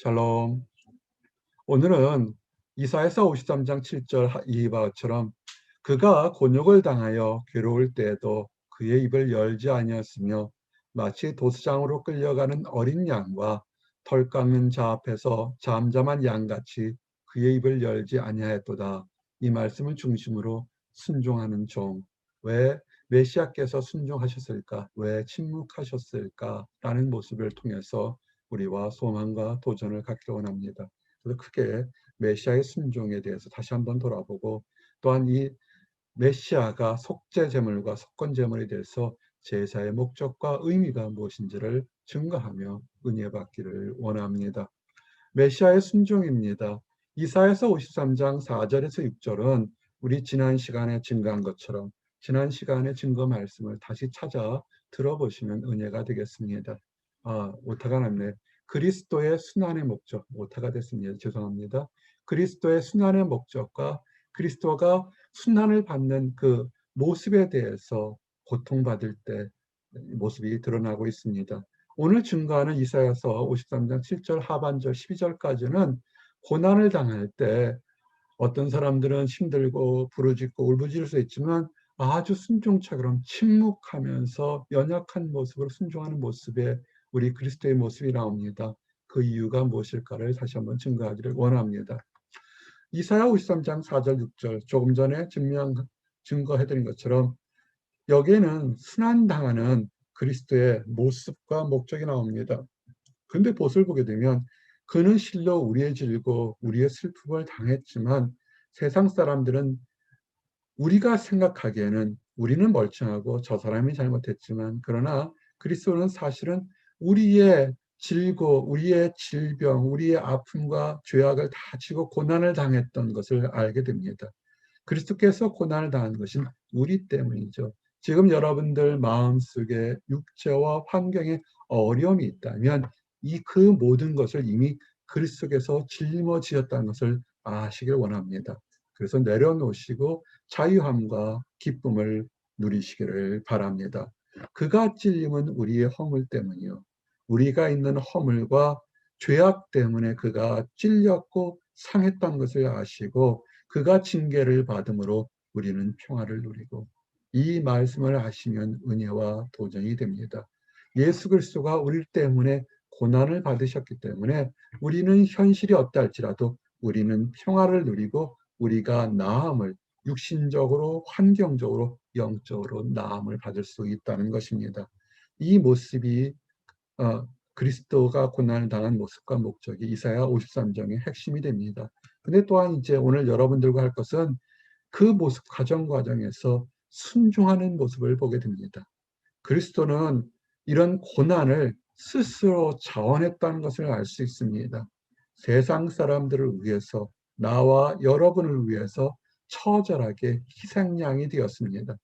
샬롬. 오늘은 이사야서 53장 7절 이 바처럼 그가 곤욕을 당하여 괴로울 때에도 그의 입을 열지 아니었으며 마치 도수장으로 끌려가는 어린 양과 털 깎는 자 앞에서 잠잠한 양같이 그의 입을 열지 아니하였도다. 이 말씀을 중심으로 순종하는 종. 왜 메시아께서 순종하셨을까? 왜 침묵하셨을까? 라는 모습을 통해서 우리와 소망과 도전을 갖기 원합니다. 그래서 크게 메시아의 순종에 대해서 다시 한번 돌아보고, 또한 이 메시아가 속죄 제물과 속건 제물에 대해서 제사의 목적과 의미가 무엇인지를 증거하며 은혜 받기를 원합니다. 메시아의 순종입니다. 이사야서 53장 4절에서 6절은 우리 지난 시간에 증거한 것처럼 지난 시간의 증거 말씀을 다시 찾아 들어보시면 은혜가 되겠습니다. 오타가 났네. 그리스도의 순환의 목적, 오타가 됐습니다. 죄송합니다. 그리스도의 순환의 목적과 그리스도가 순환을 받는 그 모습에 대해서 고통받을 때 모습이 드러나고 있습니다. 오늘 증거하는 이사야서 53장 7절 하반절 12절까지는 고난을 당할 때 어떤 사람들은 힘들고 부르짖고 울부짖을 수 있지만 아주 순종처럼 침묵하면서 연약한 모습으로 순종하는 모습에 우리 그리스도의 모습이 나옵니다. 그 이유가 무엇일까를 다시 한번 증거하기를 원합니다. 이사야 53장 4절 6절 조금 전에 증거해드린 것처럼 여기에는 순환당하는 그리스도의 모습과 목적이 나옵니다. 그런데 못을 보게 되면 그는 실로 우리의 질고 우리의 슬픔을 당했지만 세상 사람들은 우리가 생각하기에는 우리는 멀쩡하고 저 사람이 잘못했지만, 그러나 그리스도는 사실은 우리의 질고 우리의 질병, 우리의 아픔과 죄악을 다 지고 고난을 당했던 것을 알게 됩니다. 그리스도께서 고난을 당한 것은 우리 때문이죠. 지금 여러분들 마음속에 육체와 환경에 어려움이 있다면 그 모든 것을 이미 그리스도께서 짊어지었다는 것을 아시길 원합니다. 그래서 내려놓으시고 자유함과 기쁨을 누리시기를 바랍니다. 그가 찔림은 우리의 허물 때문이요, 우리가 있는 허물과 죄악 때문에 그가 찔렸고 상했던 것을 아시고 그가 징계를 받음으로 우리는 평화를 누리고, 이 말씀을 하시면 은혜와 도전이 됩니다. 예수 그리스도가 우리 때문에 고난을 받으셨기 때문에 우리는 현실이 어떨지라도 우리는 평화를 누리고 우리가 나음을 육신적으로, 환경적으로, 영적으로 나음을 받을 수 있다는 것입니다. 이 모습이 그리스도가 고난을 당한 모습과 목적이 이사야 53장의 핵심이 됩니다. 근데 또한 이제 오늘 여러분들과 할 것은 그 모습 과정에서 순종하는 모습을 보게 됩니다. 그리스도는 이런 고난을 스스로 자원했다는 것을 알 수 있습니다. 세상 사람들을 위해서, 나와 여러분을 위해서 처절하게 희생양이 되었습니다.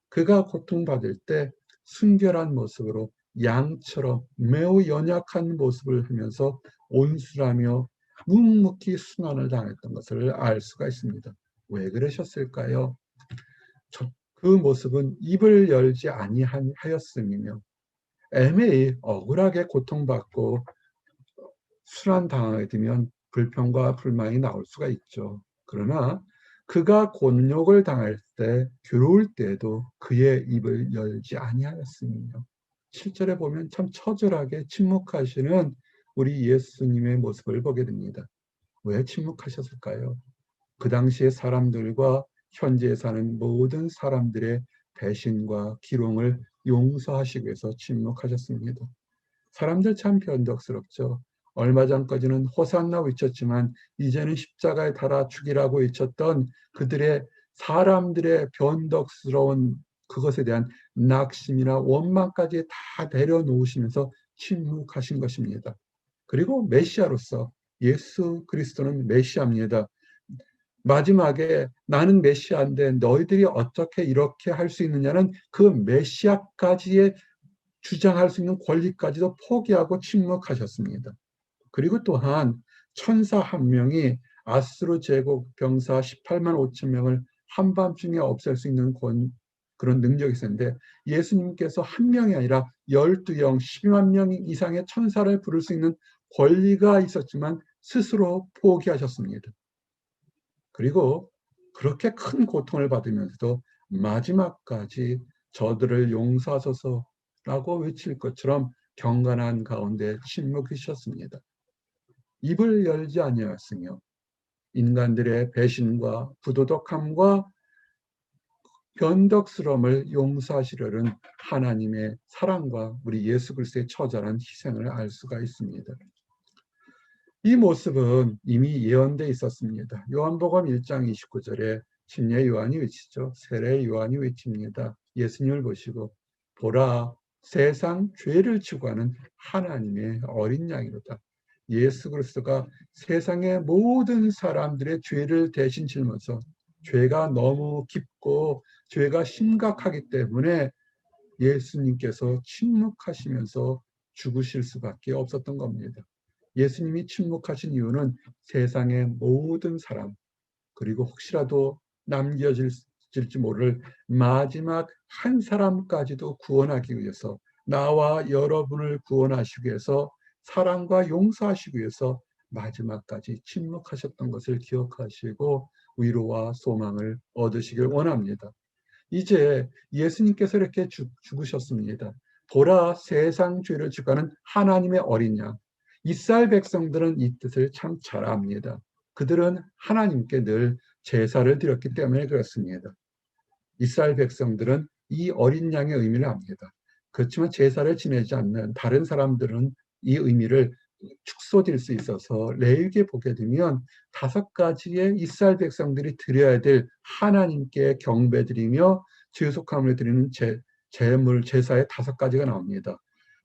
그가 고통받을 때 순결한 모습으로 양처럼 매우 연약한 모습을 하면서 온수라며 묵묵히 순환을 당했던 것을 알 수가 있습니다. 왜 그러셨을까요? 그 모습은 입을 열지 아니하였음이며 애매히 억울하게 고통받고 순환당하게 되면 불평과 불만이 나올 수가 있죠. 그러나 그가 곤욕을 당할 때, 괴로울 때도 그의 입을 열지 아니하였으며, 7절에 보면 참 처절하게 침묵하시는 우리 예수님의 모습을 보게 됩니다. 왜 침묵하셨을까요? 그 당시의 사람들과 현재에 사는 모든 사람들의 배신과 기롱을 용서하시기 위해서 침묵하셨습니다. 사람들 참 변덕스럽죠. 얼마 전까지는 호산나 외쳤지만 이제는 십자가에 달아 죽이라고 외쳤던 그들의, 사람들의 변덕스러운 그것에 대한 낙심이나 원망까지 다 내려놓으시면서 침묵하신 것입니다. 그리고 메시아로서, 예수 그리스도는 메시아입니다. 마지막에 나는 메시아인데 너희들이 어떻게 이렇게 할 수 있느냐는 그 메시아까지의 주장할 수 있는 권리까지도 포기하고 침묵하셨습니다. 그리고 또한 천사 한 명이 아수르 제국 병사 18만 5천 명을 한밤중에 없앨 수 있는 그런 능력이 있었는데, 예수님께서 한 명이 아니라 12영, 12만 명 이상의 천사를 부를 수 있는 권리가 있었지만 스스로 포기하셨습니다. 그리고 그렇게 큰 고통을 받으면서도 마지막까지 저들을 용서하소서라고 외칠 것처럼 경건한 가운데 침묵하셨습니다. 입을 열지 아니하였으며 인간들의 배신과 부도덕함과 변덕스러움을 용서하시려는 하나님의 사랑과 우리 예수 그리스도의 처절한 희생을 알 수가 있습니다. 이 모습은 이미 예언되어 있었습니다. 요한복음 1장 29절에 침례 요한이 외치죠. 세례 요한이 외칩니다. 예수님을 보시고 보라 세상 죄를 지고 가는 하나님의 어린 양이로다. 예수 그리스도가 세상의 모든 사람들의 죄를 대신 짊어서 죄가 너무 깊고 죄가 심각하기 때문에 예수님께서 침묵하시면서 죽으실 수밖에 없었던 겁니다. 예수님이 침묵하신 이유는 세상의 모든 사람, 그리고 혹시라도 남겨질지 모를 마지막 한 사람까지도 구원하기 위해서, 나와 여러분을 구원하시기 위해서, 사랑과 용서하시기 위해서 마지막까지 침묵하셨던 것을 기억하시고 위로와 소망을 얻으시길 원합니다. 이제 예수님께서 이렇게 죽으셨습니다. 보라 세상 죄를 지고 가는 하나님의 어린 양. 이스라엘 백성들은 이 뜻을 참 잘 압니다. 그들은 하나님께 늘 제사를 드렸기 때문에 그렇습니다. 이스라엘 백성들은 이 어린 양의 의미를 압니다. 그렇지만 제사를 지내지 않는 다른 사람들은 이 의미를 축소될 수 있어서 레위기에 보게 되면 5가지의 이스라엘 백성들이 드려야 될 하나님께 경배드리며 죄속함을 드리는 제물 제사의 5가지가 나옵니다.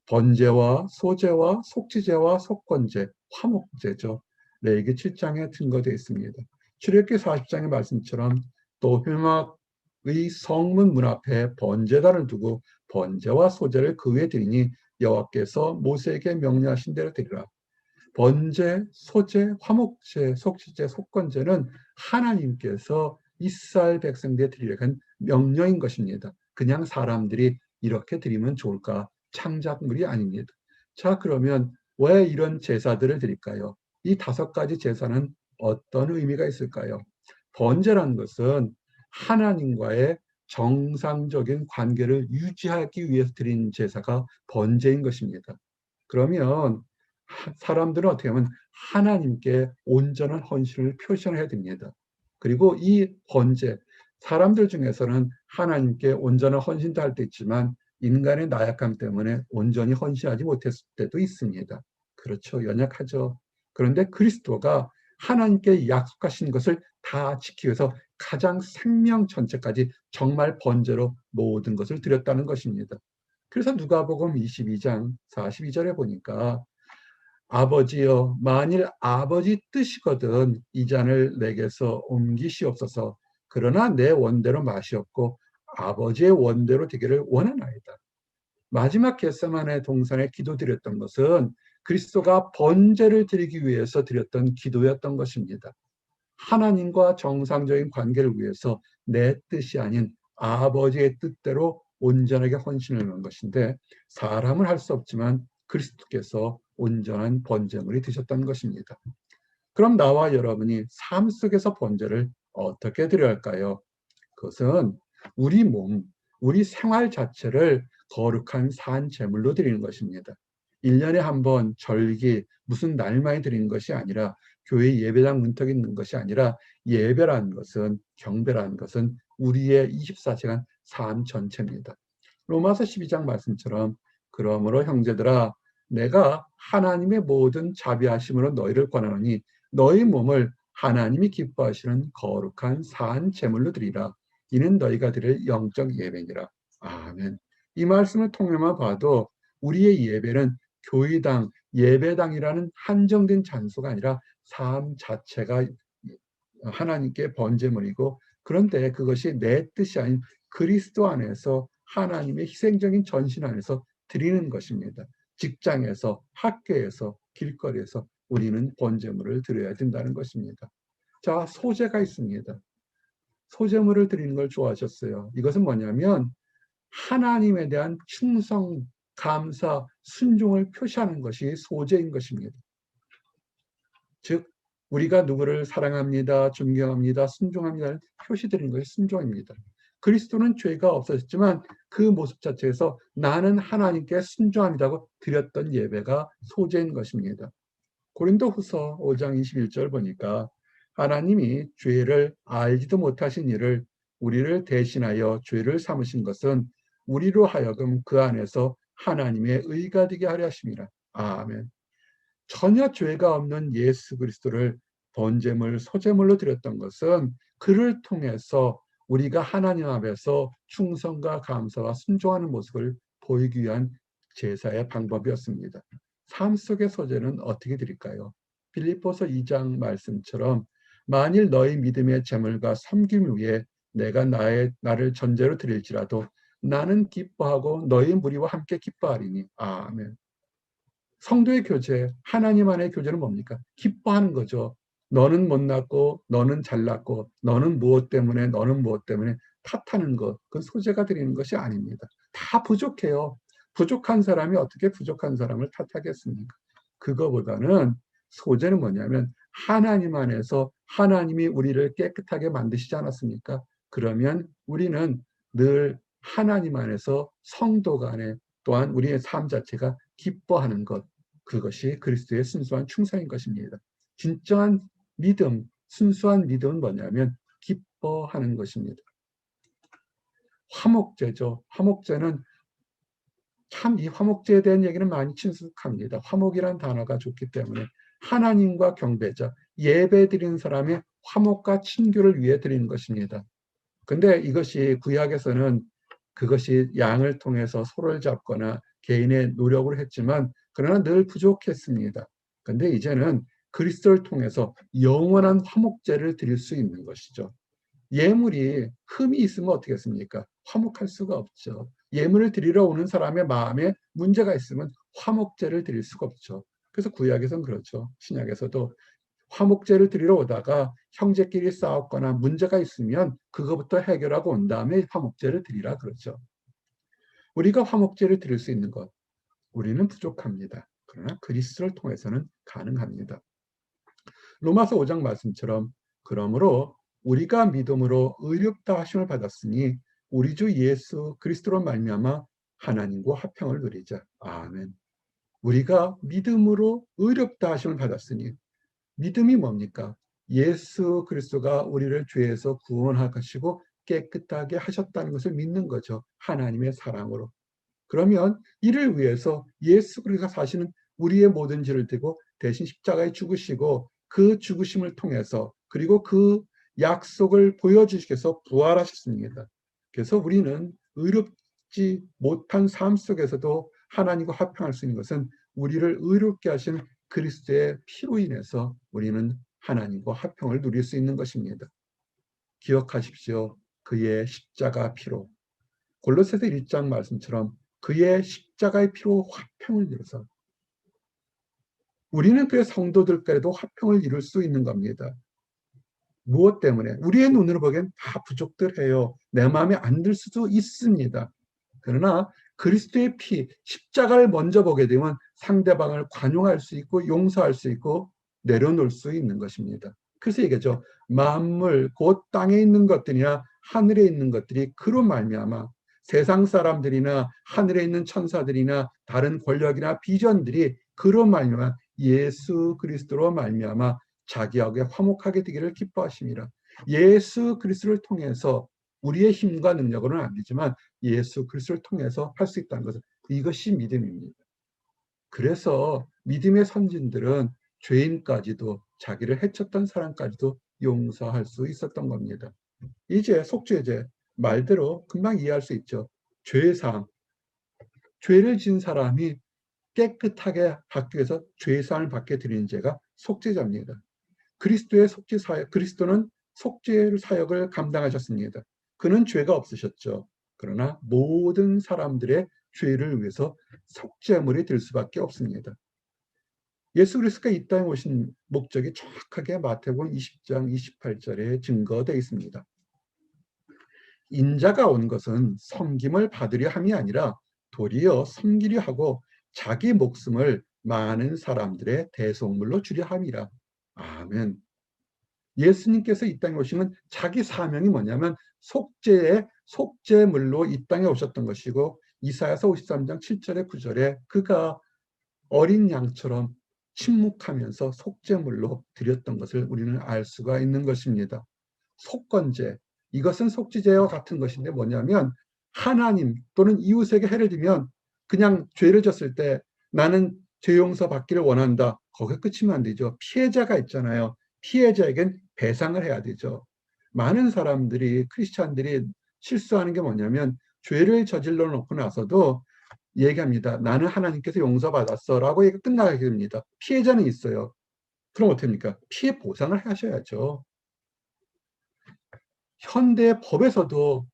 번제와 소제와 속지제와 속건제, 화목제죠. 레위기 7장에 증거되어 있습니다. 출애굽기 40장의 말씀처럼 또 회막의 성문 문 앞에 번제단을 두고 번제와 소제를 그 위에 드리니 여호와께서 모세에게 명령하신 대로 드리라. 번제, 소제, 화목제, 속지제, 속건제는 하나님께서 이스라엘 백성들에 드리려고 한 명령인 것입니다. 그냥 사람들이 이렇게 드리면 좋을까? 창작물이 아닙니다. 자, 그러면 왜 이런 제사들을 드릴까요? 이 5가지 제사는 어떤 의미가 있을까요? 번제라는 것은 하나님과의 정상적인 관계를 유지하기 위해서 드린 제사가 번제인 것입니다. 그러면 사람들은 어떻게 하면 하나님께 온전한 헌신을 표시해야 됩니다. 그리고 이 번제, 사람들 중에서는 하나님께 온전한 헌신도 할 때 있지만 인간의 나약함 때문에 온전히 헌신하지 못했을 때도 있습니다. 그렇죠. 연약하죠. 그런데 그리스도가 하나님께 약속하신 것을 다 지키기 위해서 가장 생명 전체까지 정말 번제로 모든 것을 드렸다는 것입니다. 그래서 누가복음 22장 42절에 보니까 아버지여 만일 아버지 뜻이거든 이 잔을 내게서 옮기시옵소서. 그러나 내 원대로 마시옵고 아버지의 원대로 되기를 원하나이다. 마지막 겟세마네 동산에 기도드렸던 것은 그리스도가 번제를 드리기 위해서 드렸던 기도였던 것입니다. 하나님과 정상적인 관계를 위해서 내 뜻이 아닌 아버지의 뜻대로 온전하게 헌신을 하는 것인데, 사람은 할 수 없지만 그리스도께서 온전한 번제물이 되셨다는 것입니다. 그럼 나와 여러분이 삶 속에서 번제를 어떻게 드려야 할까요? 그것은 우리 몸, 우리 생활 자체를 거룩한 산 제물로 드리는 것입니다. 1년에 한 번 절기 무슨 날만에 드리는 것이 아니라, 교회 예배당 문턱에 있는 것이 아니라, 예배라는 것은, 경배라는 것은 우리의 24시간 삶 전체입니다. 로마서 12장 말씀처럼 그러므로 형제들아 내가 하나님의 모든 자비하심으로 너희를 권하노니 너희 몸을 하나님이 기뻐하시는 거룩한 산 제물로 드리라. 이는 너희가 드릴 영적 예배니라. 아멘. 이 말씀을 통해만 봐도 우리의 예배는 교회당, 예배당이라는 한정된 장소가 아니라 삶 자체가 하나님께 번제물이고, 그런데 그것이 내 뜻이 아닌 그리스도 안에서 하나님의 희생적인 전신 안에서 드리는 것입니다. 직장에서, 학교에서, 길거리에서 우리는 번제물을 드려야 된다는 것입니다. 자, 소제가 있습니다. 소제물을 드리는 걸 좋아하셨어요. 이것은 뭐냐면 하나님에 대한 충성, 감사, 순종을 표시하는 것이 소제인 것입니다. 즉 우리가 누구를 사랑합니다, 존경합니다, 순종합니다를 표시드리는 것이 순종입니다. 그리스도는 죄가 없으셨지만 그 모습 자체에서 나는 하나님께 순종합니다고 드렸던 예배가 소재인 것입니다. 고린도후서 5장 21절 보니까 하나님이 죄를 알지도 못하신 이를 우리를 대신하여 죄를 삼으신 것은 우리로 하여금 그 안에서 하나님의 의가 되게 하려 하심이라. 아멘. 전혀 죄가 없는 예수 그리스도를 번제물, 소제물로 드렸던 것은 그를 통해서 우리가 하나님 앞에서 충성과 감사와 순종하는 모습을 보이기 위한 제사의 방법이었습니다. 삶 속의 소제는 어떻게 드릴까요? 빌립보서 2장 말씀처럼 만일 너희 믿음의 재물과 섬김을 위해 내가 나를 전제로 드릴지라도 나는 기뻐하고 너희 무리와 함께 기뻐하리니. 아멘. 성도의 교제, 하나님 안의 교제는 뭡니까? 기뻐하는 거죠. 너는 못났고 너는 잘났고 너는 무엇 때문에 너는 무엇 때문에 탓하는 것, 그건 소재가 드리는 것이 아닙니다. 다 부족해요. 부족한 사람이 어떻게 부족한 사람을 탓하겠습니까? 그거보다는 소재는 뭐냐면 하나님 안에서 하나님이 우리를 깨끗하게 만드시지 않았습니까? 그러면 우리는 늘 하나님 안에서 성도 간에 또한 우리의 삶 자체가 기뻐하는 것, 그것이 그리스도의 순수한 충성인 것입니다. 진정한 믿음, 순수한 믿음은 뭐냐면 기뻐하는 것입니다. 화목제죠. 화목제는 참 이 화목제에 대한 얘기는 많이 친숙합니다. 화목이란 단어가 좋기 때문에 하나님과 경배자, 예배 드리는 사람의 화목과 친교를 위해 드리는 것입니다. 근데 이것이 구약에서는 그것이 양을 통해서 소를 잡거나 개인의 노력으로 했지만 그러나 늘 부족했습니다. 근데 이제는 그리스도를 통해서 영원한 화목제를 드릴 수 있는 것이죠. 예물이 흠이 있으면 어떻겠습니까? 화목할 수가 없죠. 예물을 드리러 오는 사람의 마음에 문제가 있으면 화목제를 드릴 수가 없죠. 그래서 구약에서는 그렇죠. 신약에서도 화목제를 드리러 오다가 형제끼리 싸웠거나 문제가 있으면 그거부터 해결하고 온 다음에 화목제를 드리라 그러죠. 우리가 화목제를 드릴 수 있는 것, 우리는 부족합니다. 그러나 그리스도를 통해서는 가능합니다. 로마서 5장 말씀처럼 그러므로 우리가 믿음으로 의롭다 하심을 받았으니 우리 주 예수 그리스도로 말미암아 하나님과 화평을 누리자. 아멘. 우리가 믿음으로 의롭다 하심을 받았으니 믿음이 뭡니까? 예수 그리스도가 우리를 죄에서 구원하시고 깨끗하게 하셨다는 것을 믿는 거죠. 하나님의 사랑으로. 그러면 이를 위해서 예수 그리스도가 사시는 우리의 모든 죄를 대고 대신 십자가에 죽으시고 그 죽으심을 통해서 그리고 그 약속을 보여주시기 위해서 부활하셨습니다. 그래서 우리는 의롭지 못한 삶 속에서도 하나님과 화평할 수 있는 것은 우리를 의롭게 하신 그리스도의 피로 인해서 우리는 하나님과 화평을 누릴 수 있는 것입니다. 기억하십시오. 그의 십자가 피로. 골로새서 1장 말씀처럼 그의 십자가의 피로 화평을 이루서 우리는 그의 성도들까지도 화평을 이룰 수 있는 겁니다. 무엇 때문에? 우리의 눈으로 보기엔 다 부족들해요. 내 마음에 안 들 수도 있습니다. 그러나 그리스도의 피, 십자가를 먼저 보게 되면 상대방을 관용할 수 있고 용서할 수 있고 내려놓을 수 있는 것입니다. 그래서 얘기죠. 만물, 곧 땅에 있는 것들이나 하늘에 있는 것들이 그로 말미암아 세상 사람들이나 하늘에 있는 천사들이나 다른 권력이나 비전들이 그로 말미암아 예수 그리스도로 말미암아 자기하고 화목하게 되기를 기뻐하심이라. 예수 그리스도를 통해서 우리의 힘과 능력으로는 안 되지만 예수 그리스도를 통해서 할 수 있다는 것은 이것이 믿음입니다. 그래서 믿음의 선진들은 죄인까지도 자기를 해쳤던 사람까지도 용서할 수 있었던 겁니다. 이제 속죄제 말대로 금방 이해할 수 있죠. 죄사함, 죄를 지은 사람이 깨끗하게 받기 위해서 죄사함을 받게 드리는 죄가 속죄제입니다. 그리스도의 속죄 사역, 그리스도는 속죄 사역을 감당하셨습니다. 그는 죄가 없으셨죠. 그러나 모든 사람들의 죄를 위해서 속죄물이 될 수밖에 없습니다. 예수 그리스도가 이 땅에 오신 목적이 정확하게 마태복음 20장 28절에 증거되어 있습니다. 인자가 온 것은 섬김을 받으려 함이 아니라 도리어 섬기려 하고 자기 목숨을 많은 사람들의 대속물로 주려 함이라. 아멘. 예수님께서 이 땅에 오시면 자기 사명이 뭐냐면 속죄물로 이 땅에 오셨던 것이고, 이사야서 53장 7절에 9절에 그가 어린 양처럼 침묵하면서 속죄물로 드렸던 것을 우리는 알 수가 있는 것입니다. 속건제, 이것은 속죄제와 같은 것인데 뭐냐면, 하나님 또는 이웃에게 해를 주면 그냥 죄를 졌을 때 나는 죄 용서 받기를 원한다, 거기에 끝이면 안 되죠. 피해자가 있잖아요. 피해자에겐 배상을 해야 되죠. 많은 사람들이, 크리스찬들이 실수하는 게 뭐냐면, 죄를 저질러 놓고 나서도 얘기합니다. 나는 하나님께서 용서받았어 라고 얘기가 끝나게 됩니다. 피해자는 있어요. 그럼 어떻게 합니까? 피해 보상을 하셔야죠. 현대 법에서도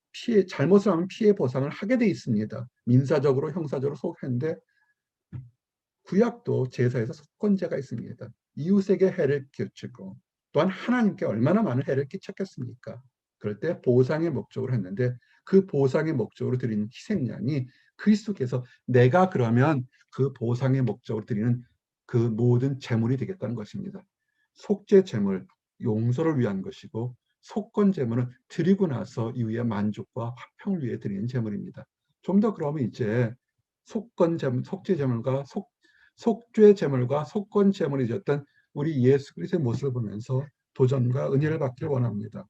잘못을 하면 피해 보상을 하게 돼 있습니다. 민사적으로, 형사적으로 소개했는데, 구약도 제사에서 속건제가 있습니다. 이웃에게 해를 끼치고, 또한 하나님께 얼마나 많은 해를 끼쳤겠습니까? 그럴 때 보상의 목적으로 했는데, 그 보상의 목적으로 드리는 희생양이 그리스도께서, 내가 그러면 그 보상의 목적으로 드리는 그 모든 제물이 되겠다는 것입니다. 속죄 제물, 용서를 위한 것이고, 속건 제물은 드리고 나서 이후에 만족과 화평을 위해 드리는 제물입니다. 좀 더 그러면 이제 속죄 제물과 속죄 제물과 속건 제물이 되었던 우리 예수 그리스도의 모습을 보면서 도전과 은혜를 받길 원합니다.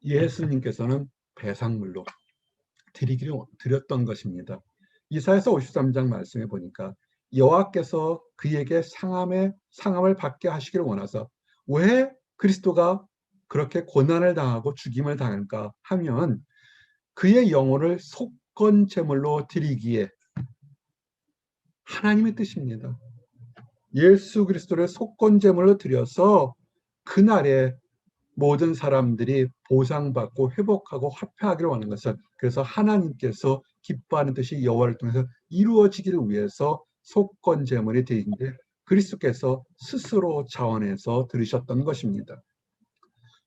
예수님께서는 배상물로 드렸던 것입니다. 이사야서 53장 말씀에 보니까 여호와께서 그에게 상함을 받게 하시기를 원하사, 왜 그리스도가 그렇게 고난을 당하고 죽임을 당할까 하면, 그의 영혼을 속건 제물로 드리기에, 하나님의 뜻입니다. 예수 그리스도를 속건 제물로 드려서 그날에 모든 사람들이 보상받고 회복하고 화평하기를 원하는 것을, 그래서 하나님께서 기뻐하는 뜻이 여호와를 통해서 이루어지기를 위해서 속건 제물이 되는데, 그리스도께서 스스로 자원해서 들으셨던 것입니다.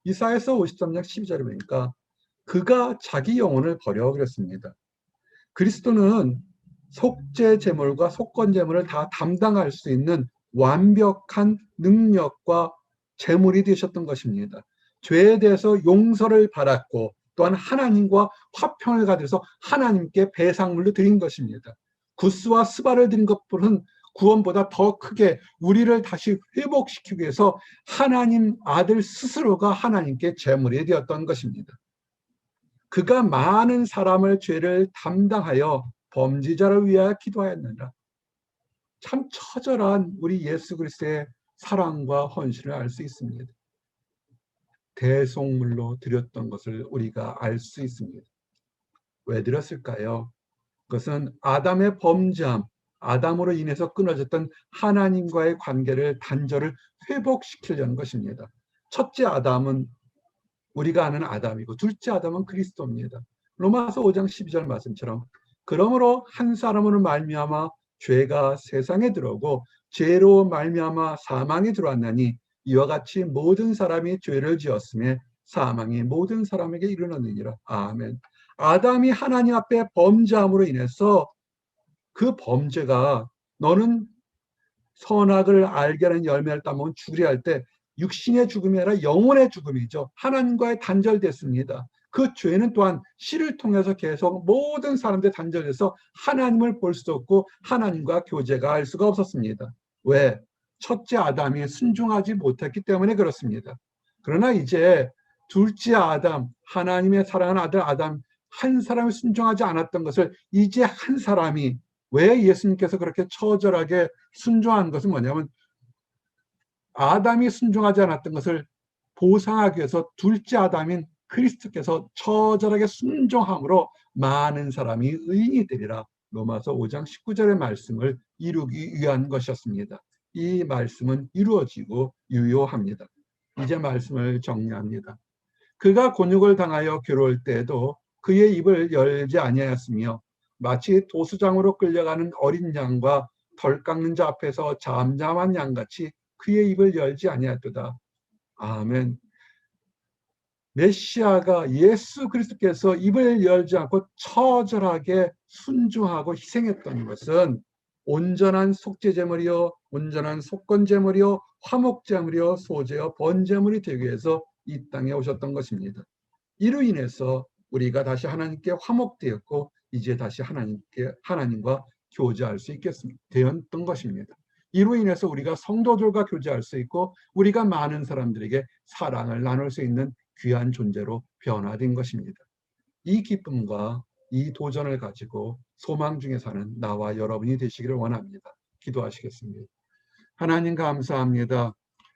이사야서 53장 12절에 보니까 그가 자기 영혼을 버려 그랬습니다. 그리스도는 속죄 제물과 속건 제물을 다 담당할 수 있는 완벽한 능력과 제물이 되셨던 것입니다. 죄에 대해서 용서를 받았고, 또한 하나님과 화평을 가져서 하나님께 배상물로 드린 것입니다. 구스와 스바를 드린 것보다는 구원보다 더 크게 우리를 다시 회복시키기 위해서 하나님 아들 스스로가 하나님께 제물이 되었던 것입니다. 그가 많은 사람의 죄를 담당하여 범죄자를 위하여 기도하였느니라. 참 처절한 우리 예수 그리스도의 사랑과 헌신을 알 수 있습니다. 대속물로 드렸던 것을 우리가 알 수 있습니다. 왜 드렸을까요? 그것은 아담의 범죄함, 아담으로 인해서 끊어졌던 하나님과의 관계를, 단절을 회복시키려는 것입니다. 첫째 아담은 우리가 아는 아담이고, 둘째 아담은 그리스도입니다. 로마서 5장 12절 말씀처럼, 그러므로 한 사람으로 말미암아 죄가 세상에 들어오고 죄로 말미암아 사망이 들어왔나니, 이와 같이 모든 사람이 죄를 지었음에 사망이 모든 사람에게 이르렀느니라. 아멘. 아담이 하나님 앞에 범죄함으로 인해서 그 범죄가, 너는 선악을 알게 하는 열매를 따먹으면 죽으리 할 때, 육신의 죽음이 아니라 영혼의 죽음이죠. 하나님과의 단절됐습니다. 그 죄는 또한 씨를 통해서 계속 모든 사람들 단절돼서 하나님을 볼 수도 없고 하나님과 교제가 할 수가 없었습니다. 왜? 첫째 아담이 순종하지 못했기 때문에 그렇습니다. 그러나 이제 둘째 아담, 하나님의 사랑하는 아들 아담 한 사람이 순종하지 않았던 것을 이제 한 사람이, 왜 예수님께서 그렇게 처절하게 순종한 것은 뭐냐면, 아담이 순종하지 않았던 것을 보상하기 위해서 둘째 아담인 그리스도께서 처절하게 순종함으로 많은 사람이 의인이 되리라. 로마서 5장 19절의 말씀을 이루기 위한 것이었습니다. 이 말씀은 이루어지고 유효합니다. 이제 말씀을 정리합니다. 그가 곤욕을 당하여 괴로울 때에도 그의 입을 열지 아니하였으며, 마치 도수장으로 끌려가는 어린 양과 덜 깎는 자 앞에서 잠잠한 양같이 그의 입을 열지 아니하였도다. 아멘. 메시아가, 예수 그리스도께서 입을 열지 않고 처절하게 순종하고 희생했던 것은 온전한 속죄제물이요 온전한 속건제물이요 화목제물이요 소제요 번제물이 되기 위해서 이 땅에 오셨던 것입니다. 이로 인해서 우리가 다시 하나님께 화목되었고 이제 다시 하나님과 교제할 수 있게 되었던 것입니다. 이로 인해서 우리가 성도들과 교제할 수 있고 우리가 많은 사람들에게 사랑을 나눌 수 있는 귀한 존재로 변화된 것입니다. 이 기쁨과 이 도전을 가지고 소망 중에 사는 나와 여러분이 되시기를 원합니다. 기도하시겠습니다. 하나님 감사합니다.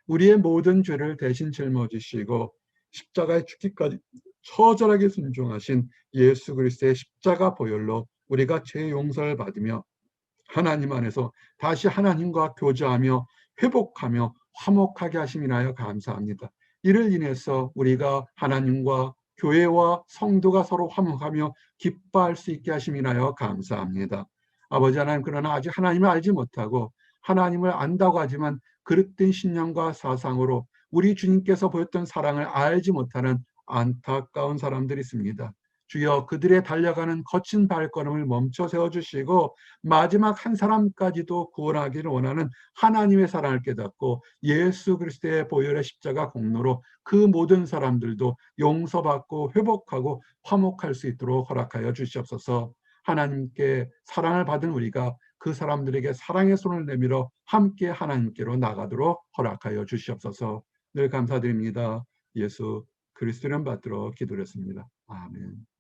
우리의 모든 죄를 대신 짊어지시고 십자가에 죽기까지 처절하게 순종하신 예수 그리스도의 십자가 보혈로 우리가 죄 용서를 받으며 하나님 안에서 다시 하나님과 교제하며 회복하며 화목하게 하심이나요 감사합니다. 이를 인해서 우리가 하나님과 교회와 성도가 서로 화목하며 기뻐할 수 있게 하심이나요 감사합니다. 아버지 하나님, 그러나 아직 하나님을 알지 못하고 하나님을 안다고 하지만 그릇된 신념과 사상으로 우리 주님께서 보였던 사랑을 알지 못하는 안타까운 사람들이 있습니다. 주여, 그들의 달려가는 거친 발걸음을 멈춰 세워주시고 마지막 한 사람까지도 구원하기를 원하는 하나님의 사랑을 깨닫고 예수 그리스도의 보혈의 십자가 공로로 그 모든 사람들도 용서받고 회복하고 화목할 수 있도록 허락하여 주시옵소서. 하나님께 사랑을 받은 우리가 그 사람들에게 사랑의 손을 내밀어 함께 하나님께로 나가도록 허락하여 주시옵소서. 늘 감사드립니다. 예수 그리스도 이름 받들어 기도했습니다. 아멘.